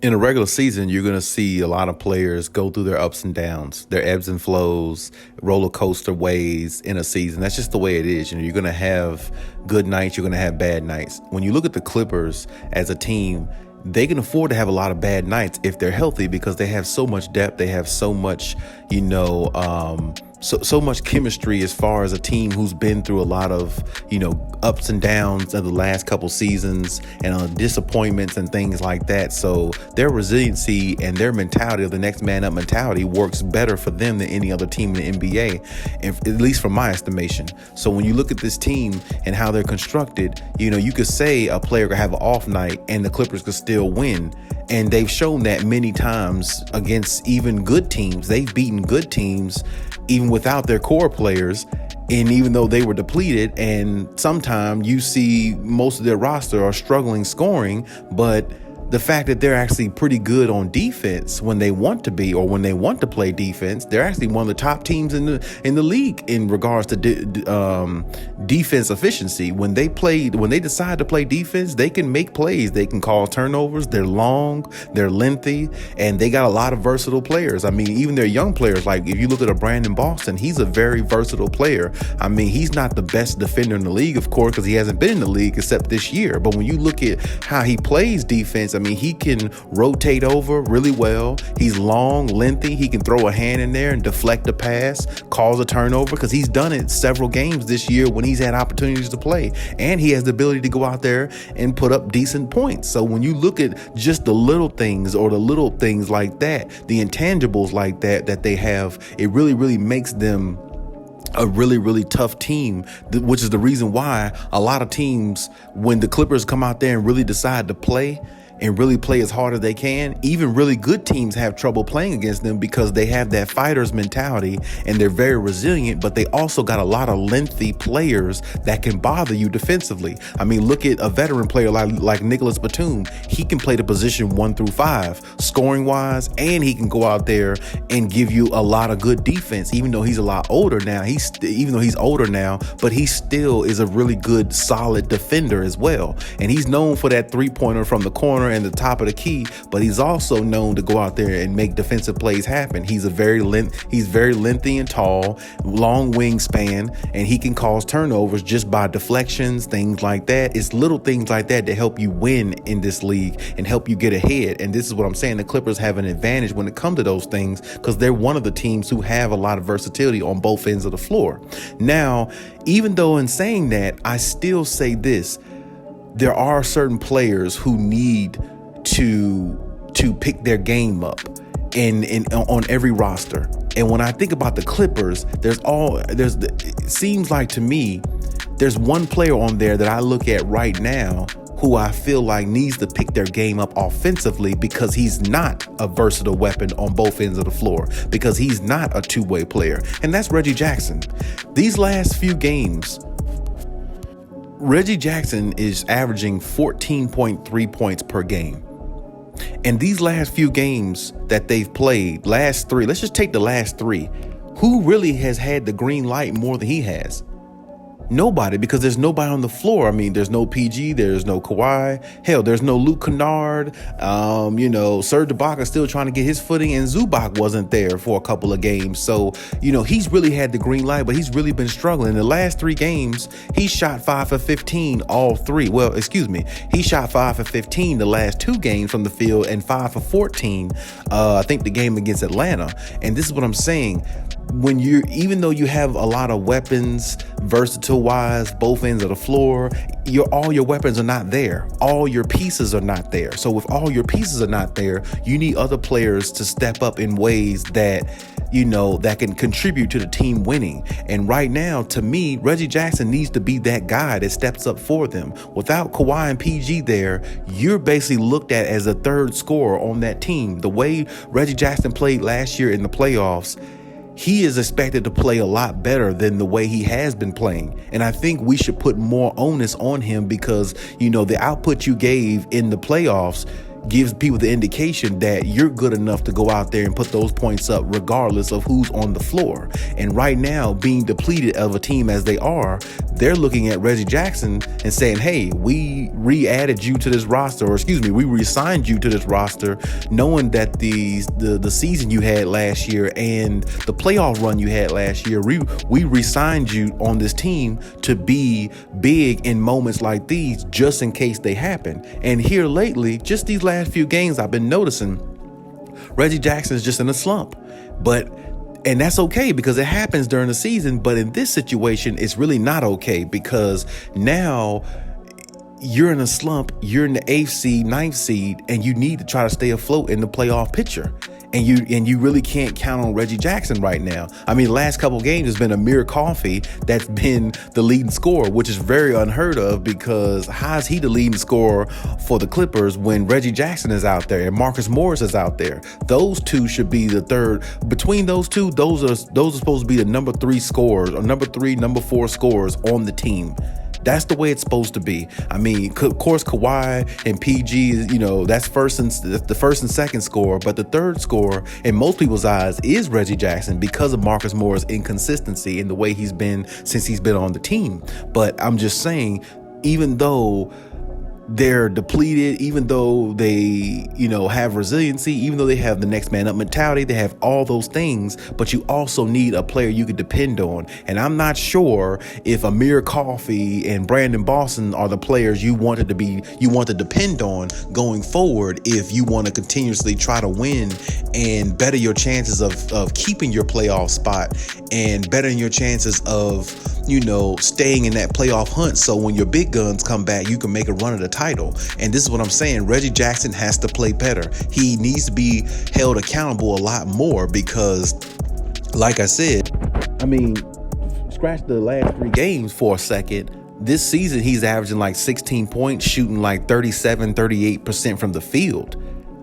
In a regular season, you're going to see a lot of players go through their ups and downs, their ebbs and flows, roller coaster ways in a season. That's just the way it is. You're going to have good nights. You're going to have bad nights. When you look at the Clippers as a team, they can afford to have a lot of bad nights if they're healthy because they have so much depth. They have so much, so much chemistry as far as a team who's been through a lot of, ups and downs of the last couple seasons and disappointments and things like that. So their resiliency and their mentality of the next man up mentality works better for them than any other team in the NBA, at least from my estimation. So when you look at this team and how they're constructed, you could say a player could have an off night and the Clippers could still win. And they've shown that many times against even good teams. They've beaten good teams even without their core players, and even though they were depleted. And sometimes you see most of their roster are struggling scoring, but the fact that they're actually pretty good on defense when they want to be, or when they want to play defense, they're actually one of the top teams in the league in regards to defense efficiency. When they decide to play defense, they can make plays. They can cause turnovers. They're long, they're lengthy, and they got a lot of versatile players. I mean, even their young players, like if you look at a Brandon Boston, he's a very versatile player. I mean, he's not the best defender in the league, of course, because he hasn't been in the league except this year. But when you look at how he plays defense, I mean, he can rotate over really well. He's long, lengthy. He can throw a hand in there and deflect a pass, cause a turnover, because he's done it several games this year when he's had opportunities to play. And he has the ability to go out there and put up decent points. So when you look at just the little things, or the little things like that, the intangibles like that they have, it really, really makes them a really, really tough team, which is the reason why a lot of teams, when the Clippers come out there and really decide to play and really play as hard as they can, even really good teams have trouble playing against them because they have that fighter's mentality and they're very resilient, but they also got a lot of lengthy players that can bother you defensively. I mean, look at a veteran player like Nicholas Batum. He can play the position 1 through 5 scoring wise, and he can go out there and give you a lot of good defense, even though he's a lot older now. But he still is a really good, solid defender as well. And he's known for that 3-pointer from the corner and the top of the key, but he's also known to go out there and make defensive plays happen. He's very lengthy and tall, long wingspan, and he can cause turnovers just by deflections, things like that. It's little things like that to help you win in this league and help you get ahead. And this is what I'm saying. The Clippers have an advantage when it comes to those things because they're one of the teams who have a lot of versatility on both ends of the floor. Now, even though in saying that, I still say this: there are certain players who need to pick their game up on every roster. And when I think about the Clippers, it seems like to me there's one player on there that I look at right now who I feel like needs to pick their game up offensively, because he's not a versatile weapon on both ends of the floor, because he's not a two-way player, and that's Reggie Jackson. These last few games, Reggie Jackson is averaging 14.3 points per game. And these last few games that they've played, last 3, let's just take the last 3. Who really has had the green light more than he has? Nobody, because there's nobody on the floor. I mean, there's no PG, there's no Kawhi. Hell, there's no Luke Kennard. Serge Ibaka still trying to get his footing, and Zubac wasn't there for a couple of games. So, he's really had the green light, but he's really been struggling. In the last 3 games, he shot 5 for 15, all 3. Well, excuse me. He shot 5 for 15 the last 2 games from the field, and 5 for 14, I think the game against Atlanta. And this is what I'm saying. Even though you have a lot of weapons, versatile wise, both ends of the floor, all your weapons are not there. All your pieces are not there. So if all your pieces are not there, you need other players to step up in ways that can contribute to the team winning. And right now, to me, Reggie Jackson needs to be that guy that steps up for them. Without Kawhi and PG there, you're basically looked at as a third scorer on that team. The way Reggie Jackson played last year in the playoffs, he is expected to play a lot better than the way he has been playing. And I think we should put more onus on him because, the output you gave in the playoffs gives people the indication that you're good enough to go out there and put those points up regardless of who's on the floor. And right now, being depleted of a team as they are, they're looking at Reggie Jackson and saying, hey, we re-added you to this roster, or excuse me, we re-signed you to this roster, knowing that the season you had last year and the playoff run you had last year, we re-signed you on this team to be big in moments like these, just in case they happen. And here lately, just these last few games, I've been noticing Reggie Jackson is just in a slump. And that's okay because it happens during the season. But in this situation, it's really not okay because now you're in a slump. You're in the 8th seed, 9th seed, and you need to try to stay afloat in the playoff picture. And you really can't count on Reggie Jackson right now. I mean, last couple games has been Amir Coffey that's been the leading scorer, which is very unheard of because how is he the leading scorer for the Clippers when Reggie Jackson is out there and Marcus Morris is out there? Those two should be the third. Between those two, those are supposed to be the number 3 scorers or number 3, number 4 scorers on the team. That's the way it's supposed to be. I mean, of course, Kawhi and PG, that's the first and second scorer, but the third scorer in most people's eyes is Reggie Jackson because of Marcus Morris' inconsistency in the way he's been since he's been on the team. But I'm just saying, even though they're depleted, even though they, have resiliency, even though they have the next man up mentality, they have all those things, but you also need a player you can depend on. And I'm not sure if Amir Coffey and Brandon Boston are the players you want to depend on going forward if you want to continuously try to win and better your chances of keeping your playoff spot and bettering your chances of, staying in that playoff hunt. So when your big guns come back, you can make a run at the title. And this is what I'm saying. Reggie Jackson has to play better. He needs to be held accountable a lot more because, like I said, scratch the last 3 games for a second. This season, he's averaging like 16 points, shooting like 38% from the field.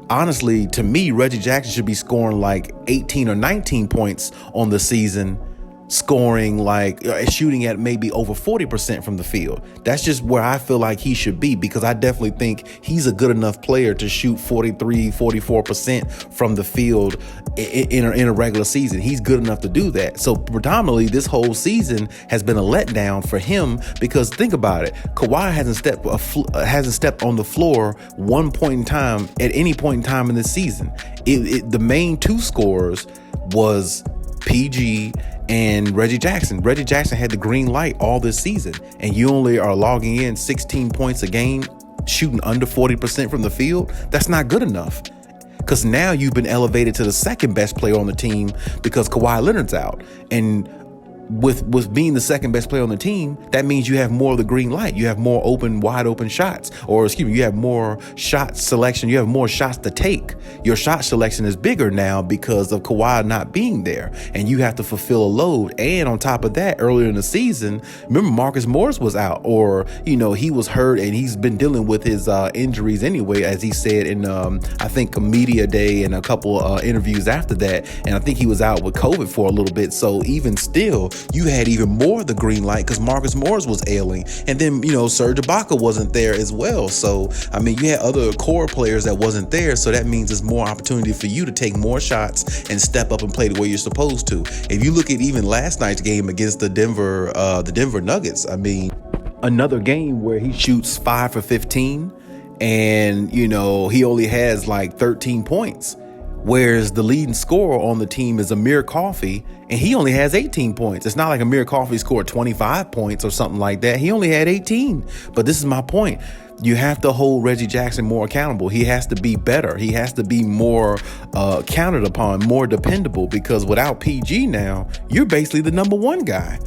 Honestly, to me, Reggie Jackson should be scoring like 18 or 19 points on the season, shooting at maybe over 40% from the field. That's just where I feel like he should be because I definitely think he's a good enough player to shoot 44% from the field in a regular season. He's good enough to do that. So predominantly this whole season has been a letdown for him because think about it. Kawhi hasn't stepped on the floor one point in time at any point in time in this season. The main 2 scorers was PG and Reggie Jackson. Reggie Jackson had the green light all this season, and you only are logging in 16 points a game, shooting under 40% from the field. That's not good enough. Because now you've been elevated to the second best player on the team because Kawhi Leonard's out. And with being the second best player on the team, that means you have more of the green light. You have more wide open shots, you have more shot selection. You have more shots to take. Your shot selection is bigger now because of Kawhi not being there, and you have to fulfill a load. And on top of that, earlier in the season, remember Marcus Morris was out, or he was hurt, and he's been dealing with his injuries anyway, as he said in I think a media day and a couple interviews after that. And I think he was out with COVID for a little bit. So even still, you had even more of the green light because Marcus Morris was ailing. And then, Serge Ibaka wasn't there as well. So, you had other core players that wasn't there. So that means there's more opportunity for you to take more shots and step up and play the way you're supposed to. If you look at even last night's game against the Denver Nuggets, another game where he shoots 5 for 15 and, he only has like 13 points. Whereas the leading scorer on the team is Amir Coffey, and he only has 18 points. It's not like Amir Coffey scored 25 points or something like that. He only had 18. But this is my point. You have to hold Reggie Jackson more accountable. He has to be better. He has to be more counted upon, more dependable, because without PG now, you're basically the number 1 guy.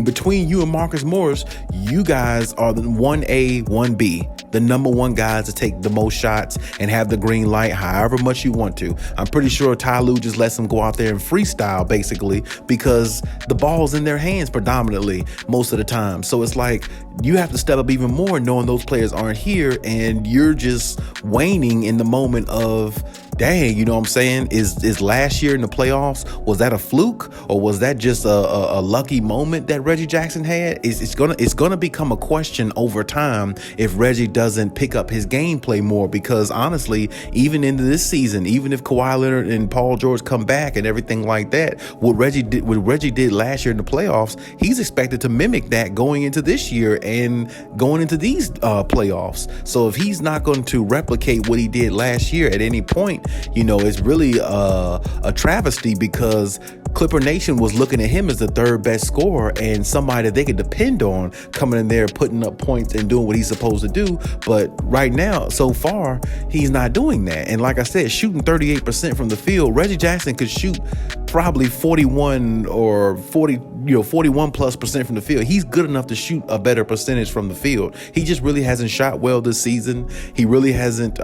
Between you and Marcus Morris, you guys are the 1A, 1B, the number 1 guys to take the most shots and have the green light however much you want to. I'm pretty sure Ty Lue just lets them go out there and freestyle basically because the ball's in their hands predominantly most of the time. So it's like you have to step up even more knowing those players aren't here and you're just waning in the moment of dang, you know what I'm saying? Is last year in the playoffs, was that a fluke, or was that just a lucky moment that Reggie Jackson had? It's gonna become a question over time if Reggie doesn't pick up his gameplay more, because honestly, even into this season, even if Kawhi Leonard and Paul George come back and everything like that, what Reggie did last year in the playoffs, he's expected to mimic that going into this year and going into these playoffs. So if he's not going to replicate what he did last year at any point, it's really a travesty, because Clipper Nation was looking at him as the third best scorer and somebody that they could depend on coming in there, putting up points and doing what he's supposed to do. But right now, so far, he's not doing that. And like I said, shooting 38% from the field, Reggie Jackson could shoot probably 41 or 41 plus percent from the field. He's good enough to shoot a better percentage from the field. He just really hasn't shot well this season. He really hasn't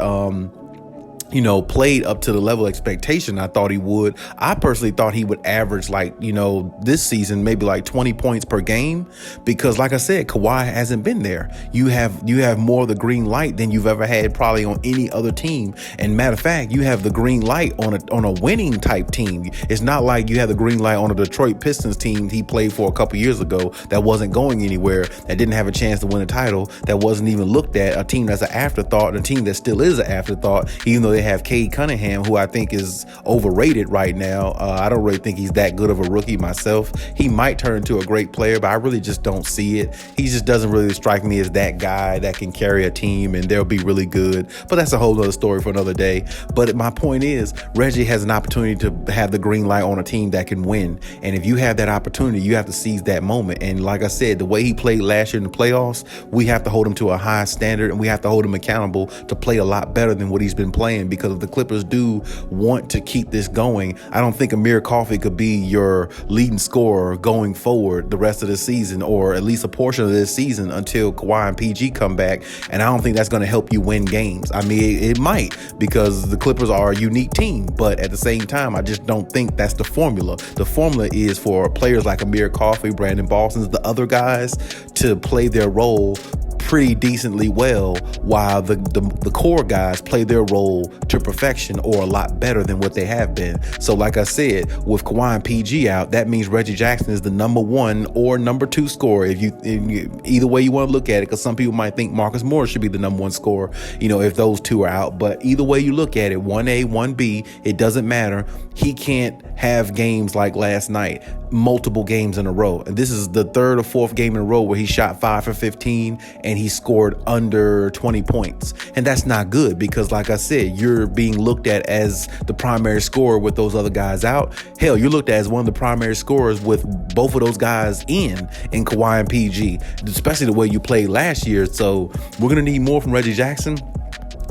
played up to the level of expectation I thought he would. I personally thought he would average this season, maybe like 20 points per game, because like I said, Kawhi hasn't been there. You have more of the green light than you've ever had probably on any other team. And matter of fact, you have the green light on a winning type team. It's not like you have the green light on a Detroit Pistons team he played for a couple years ago that wasn't going anywhere, that didn't have a chance to win a title, that wasn't even looked at, a team that's an afterthought, and a team that still is an afterthought, even though they have Cade Cunningham, who I think is overrated right now. I don't really think he's that good of a rookie myself. He might turn into a great player, but I really just don't see it. He just doesn't really strike me as that guy that can carry a team and they'll be really good. But that's a whole other story for another day. But my point is, Reggie has an opportunity to have the green light on a team that can win. And if you have that opportunity, you have to seize that moment. And like I said, the way he played last year in the playoffs, we have to hold him to a high standard, and we have to hold him accountable to play a lot better than what he's been playing, because if the Clippers do want to keep this going, I don't think Amir Coffey could be your leading scorer going forward the rest of the season, or at least a portion of this season until Kawhi and PG come back. And I don't think that's going to help you win games. I mean, it might, because the Clippers are a unique team, but at the same time, I just don't think that's the formula. The formula is for players like Amir Coffey, Brandon Boston's, the other guys to play their role pretty decently well, while the core guys play their role to perfection or a lot better than what they have been. So like I said, with Kawhi and PG out, that means Reggie Jackson is the number one or number two scorer, if either way you want to look at it, because some people might think Marcus Morris should be the number one scorer, if those two are out. But either way you look at it, 1A, 1B, it doesn't matter. He can't have games like last night, multiple games in a row. And this is the third or fourth game in a row where he shot 5 for 15 and he scored under 20 points. And that's not good, because like I said, you're being looked at as the primary scorer with those other guys out. Hell, you're looked at as one of the primary scorers with both of those guys in Kawhi and PG, especially the way you played last year. So we're going to need more from Reggie Jackson.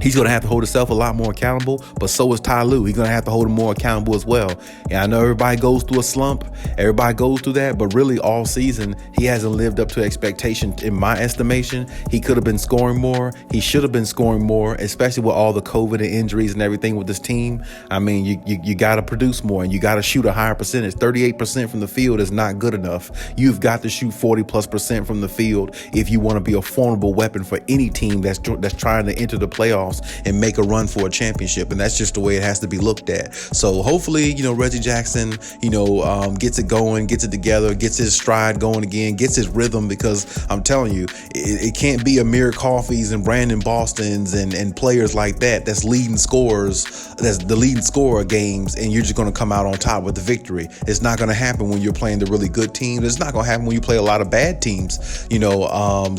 He's going to have to hold himself a lot more accountable, but so is Ty Lue. He's going to have to hold him more accountable as well. And I know everybody goes through a slump. Everybody goes through that, but really all season, he hasn't lived up to expectation in my estimation. He could have been scoring more. He should have been scoring more, especially with all the COVID and injuries and everything with this team. I mean, you got to produce more, and you got to shoot a higher percentage. 38% from the field is not good enough. You've got to shoot 40+% from the field if you want to be a formidable weapon for any team that's trying to enter the playoffs and make a run for a championship. And that's just the way it has to be looked at. So hopefully, Reggie Jackson, gets it going, gets it together, gets his stride going again, gets his rhythm, because I'm telling you, it can't be Amir Coffey's and Brandon Boston's and players like that's leading scorers, that's the leading scorer of games, and you're just going to come out on top with the victory. It's not going to happen when you're playing the really good teams. It's not going to happen when you play a lot of bad teams,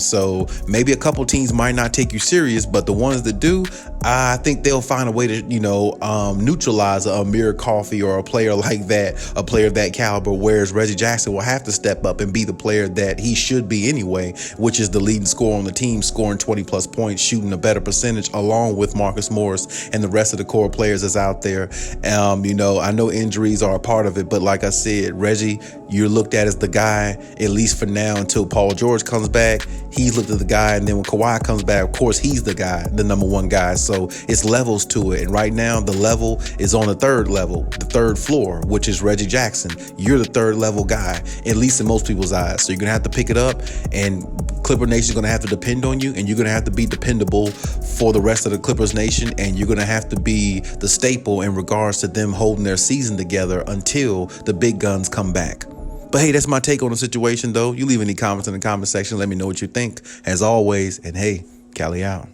so maybe a couple teams might not take you serious, but the ones that do, I think they'll find a way to, neutralize a Amir Coffey or a player like that, a player of that caliber, whereas Reggie Jackson will have to step up and be the player that he should be anyway, which is the leading scorer on the team, scoring 20+ points, shooting a better percentage, along with Marcus Morris and the rest of the core players that's out there. I know injuries are a part of it, but like I said, Reggie, you're looked at as the guy, at least for now, until Paul George comes back. He's looked at the guy, and then when Kawhi comes back, of course, he's the guy, the number one young guys. So it's levels to it. And right now the level is on the third level, the third floor, which is Reggie Jackson. You're the third level guy, at least in most people's eyes. So you're going to have to pick it up, and Clipper Nation is going to have to depend on you, and you're going to have to be dependable for the rest of the Clippers Nation, and you're going to have to be the staple in regards to them holding their season together until the big guns come back. But hey, that's my take on the situation, though. You leave any comments in the comment section. Let me know what you think, as always. And hey, Khaliis out.